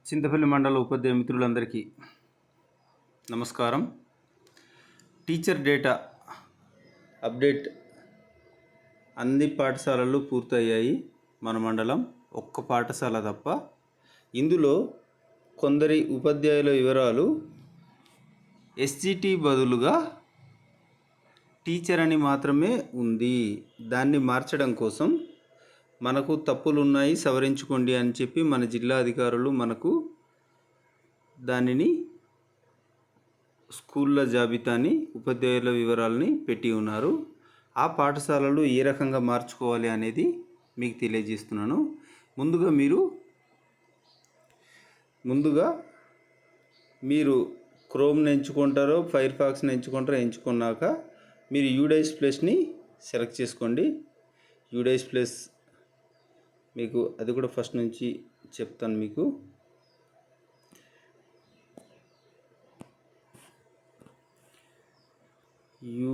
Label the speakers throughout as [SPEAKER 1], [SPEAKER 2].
[SPEAKER 1] చింతపల్లి మండల ఉపాధ్యాయ మిత్రులందరికీ నమస్కారం. టీచర్ డేటా అప్డేట్ అన్ని పాఠశాలలు పూర్తయ్యాయి. మన మండలం ఒక్క పాఠశాల తప్ప. ఇందులో కొందరి ఉపాధ్యాయుల వివరాలు ఎస్జిటి బదులుగా టీచర్ అని మాత్రమే ఉంది. దాన్ని మార్చడం కోసం మనకు తప్పులు ఉన్నాయి, సవరించుకోండి అని చెప్పి మన జిల్లా అధికారులు మనకు దానిని స్కూళ్ళ జాబితాని, ఉపాధ్యాయుల వివరాలని పెట్టి ఉన్నారు. ఆ పాఠశాలలు ఏ రకంగా మార్చుకోవాలి అనేది మీకు తెలియజేస్తున్నాను. ముందుగా మీరు క్రోమ్ని ఎంచుకుంటారో, ఫైర్ ఫాక్స్ని ఎంచుకున్నాక మీరు యూడైస్ ప్లస్ని సెలెక్ట్ చేసుకోండి. యూడైస్ ప్లస్ మీకు అది కూడా ఫస్ట్ నుంచి చెప్తాను. మీకు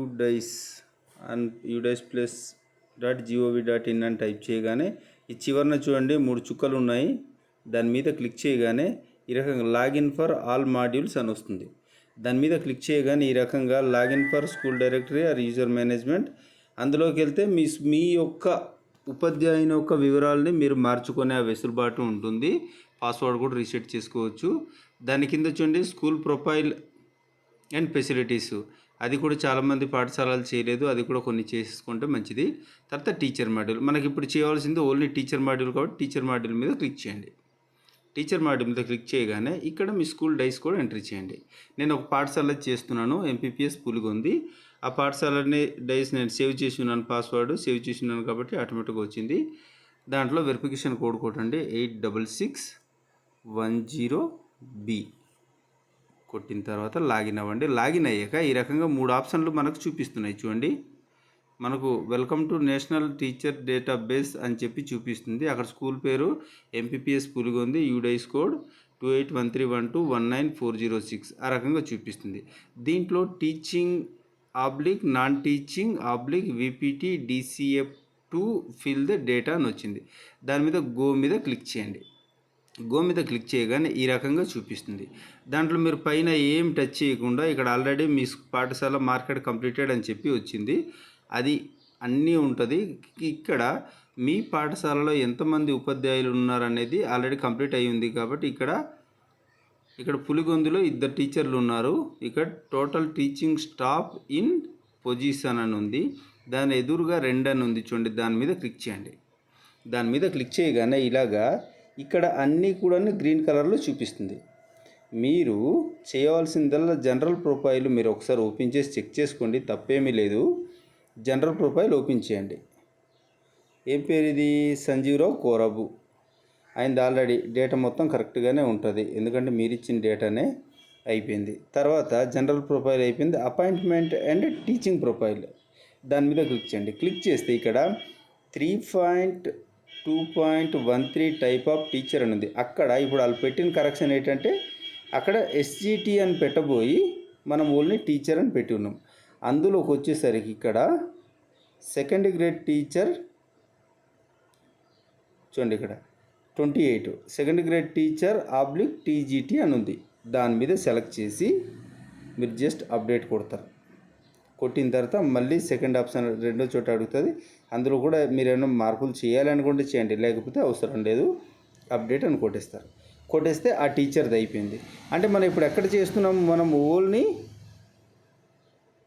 [SPEAKER 1] udais+gov.in అని టైప్ చేయగానే ఈ చివరన చూడండి 3 చుక్కలు ఉన్నాయి. దాని మీద క్లిక్ చేయగానే ఈ రకంగా లాగిన్ ఫర్ ఆల్ మాడ్యూల్స్ అని వస్తుంది. దాని మీద క్లిక్ చేయగానే ఈ రకంగా login for school directory are user management అందులోకి వెళ్తే మీ యొక్క ఉపాధ్యాయుని యొక్క వివరాలని మీరు మార్చుకునే వెసులుబాటు ఉంటుంది. పాస్వర్డ్ కూడా రీసెట్ చేసుకోవచ్చు. దాని కింద చూడండి స్కూల్ ప్రొఫైల్ అండ్ ఫెసిలిటీస్, అది కూడా చాలామంది పాఠశాలలు చేయలేదు. అది కూడా కొన్ని చేసుకుంటే మంచిది. తర్వాత టీచర్ మాడ్యూల్, మనకి ఇప్పుడు చేయవలసింది ఓన్లీ టీచర్ మాడ్యూల్ కాబట్టి టీచర్ మాడ్యూల్ మీద క్లిక్ చేయండి. టీచర్ మాడ్యూల్ మీద క్లిక్ చేయగానే ఇక్కడ మీ స్కూల్ డైస్ కూడా ఎంట్రీ చేయండి. నేను ఒక పాఠశాల చేస్తున్నాను, ఎంపీపీఎస్ పులిగొంది. ఆ పాఠశాలని డైస్ నేను సేవ్ చేసి ఉన్నాను, పాస్వర్డ్ సేవ్ చేసి ఉన్నాను కాబట్టి ఆటోమేటిక్గా వచ్చింది. దాంట్లో వెరిఫికేషన్ కోడ్ కొట్టండి 866110B కొట్టిన తర్వాత లాగిన్ అవ్వండి. లాగిన్ అయ్యాక ఈ రకంగా 3 ఆప్షన్లు మనకు చూపిస్తున్నాయి. చూడండి, మనకు welcome to national teacher database అని చెప్పి చూపిస్తుంది. అక్కడ స్కూల్ పేరు ఎంపీపీఎస్ పులిగొంది, యూడైస్ కోడ్ 281312194006 ఆ రకంగా చూపిస్తుంది. దీంట్లో teaching non teaching VPT DCF2 fill the data అని వచ్చింది. దాని మీద గో మీద క్లిక్ చేయండి. గో మీద క్లిక్ చేయగానే ఈ రకంగా చూపిస్తుంది. దాంట్లో మీరు పైన ఏం టచ్ చేయకుండా ఇక్కడ ఆల్రెడీ మీ పాఠశాల మార్కెట్ కంప్లీటెడ్ అని చెప్పి వచ్చింది. అది అన్నీ ఉంటుంది. ఇక్కడ మీ పాఠశాలలో ఎంతమంది ఉపాధ్యాయులు ఉన్నారనేది ఆల్రెడీ కంప్లీట్ అయ్యి ఉంది కాబట్టి ఇక్కడ పులిగొందులో 2 టీచర్లు ఉన్నారు. ఇక్కడ total teaching staff in position అని ఉంది. దాని ఎదురుగా 2 అని ఉంది చూడండి, దాని మీద క్లిక్ చేయండి. దాని మీద క్లిక్ చేయగానే ఇలాగా ఇక్కడ అన్నీ కూడా గ్రీన్ కలర్లో చూపిస్తుంది. మీరు చేయవలసిందల్లా జనరల్ ప్రొఫైల్ మీరు ఒకసారి ఓపెన్ చేసి చెక్ చేసుకోండి, తప్పేమీ లేదు. జనరల్ ప్రొఫైల్ ఓపెన్ చేయండి. ఏం పేరు ఇది? సంజీవరావు కోరబు. ఆయనది ఆల్రెడీ డేటా మొత్తం కరెక్ట్గానే ఉంటుంది, ఎందుకంటే మీరు ఇచ్చిన డేటానే అయిపోయింది. తర్వాత జనరల్ ప్రొఫైల్ అయిపోయింది. అపాయింట్మెంట్ అండ్ టీచింగ్ ప్రొఫైల్ దాని మీద క్లిక్ చేయండి. క్లిక్ చేస్తే ఇక్కడ 3.2.13 టైప్ ఆఫ్ టీచర్ అని ఉంది. అక్కడ ఇప్పుడు వాళ్ళు పెట్టిన కరెక్షన్ ఏంటంటే అక్కడ SGT అని పెట్టబోయి మనం ఓన్లీ టీచర్ అని పెట్టి ఉన్నాం. అందులోకి వచ్చేసరికి ఇక్కడ సెకండ్ గ్రేడ్ టీచర్ చూడండి, ఇక్కడ 28 సెకండ్ గ్రేడ్ టీచర్ TGT అని ఉంది. దాని మీద సెలెక్ట్ చేసి మీరు జస్ట్ అప్డేట్ కొడతారు. కొట్టిన తర్వాత మళ్ళీ సెకండ్ ఆప్షన్ రెండో చోట అడుగుతుంది. అందులో కూడా మీరు ఏమైనా మార్పులు చేయాలనుకుంటే చేయండి, లేకపోతే అవసరం లేదు, అప్డేట్ అని కొట్టేస్తారు. కొట్టేస్తే ఆ టీచర్ది అయిపోయింది. అంటే మనం ఇప్పుడు ఎక్కడ చేస్తున్నాం? మనం only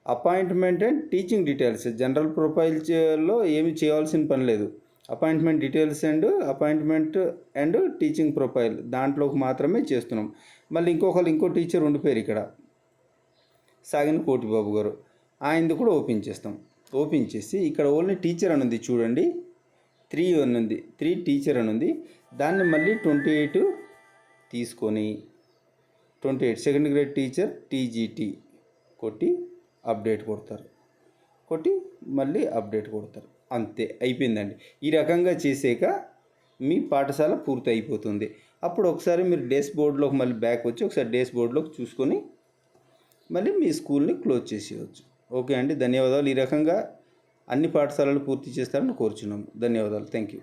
[SPEAKER 1] appointment and teaching details, general ప్రొఫైల్లో ఏమి చేయాల్సిన పని లేదు. Appointment details and teaching profile దాంట్లోకి మాత్రమే చేస్తున్నాం. మళ్ళీ ఇంకో టీచర్ ఉండిపోయారు ఇక్కడ, సాగిన కోటిబాబు గారు. ఆయనది కూడా ఓపెన్ చేస్తాం. ఓపెన్ చేసి ఇక్కడ ఓన్లీ టీచర్ అని ఉంది చూడండి, 3 అని ఉంది, 3 టీచర్ అని ఉంది. దాన్ని మళ్ళీ 28 తీసుకొని 28 సెకండ్ గ్రేడ్ టీచర్ TGT కొట్టి అప్డేట్ కొడతారు. కొట్టి మళ్ళీ అప్డేట్ కొడతారు. అంతే, అయిపోయిందండి. ఈ రకంగా చేసాక మీ పాఠశాల పూర్తి అయిపోతుంది. అప్పుడు ఒకసారి మీరు డేస్ బోర్డులోకి మళ్ళీ బ్యాక్ వచ్చి ఒకసారి డేస్ బోర్డులోకి చూసుకొని మళ్ళీ మీ స్కూల్ని క్లోజ్ చేసేయవచ్చు. ఓకే అండి, ధన్యవాదాలు. ఈ రకంగా అన్ని పాఠశాలలు పూర్తి చేస్తారని కోరుచున్నాము. ధన్యవాదాలు. Thank you.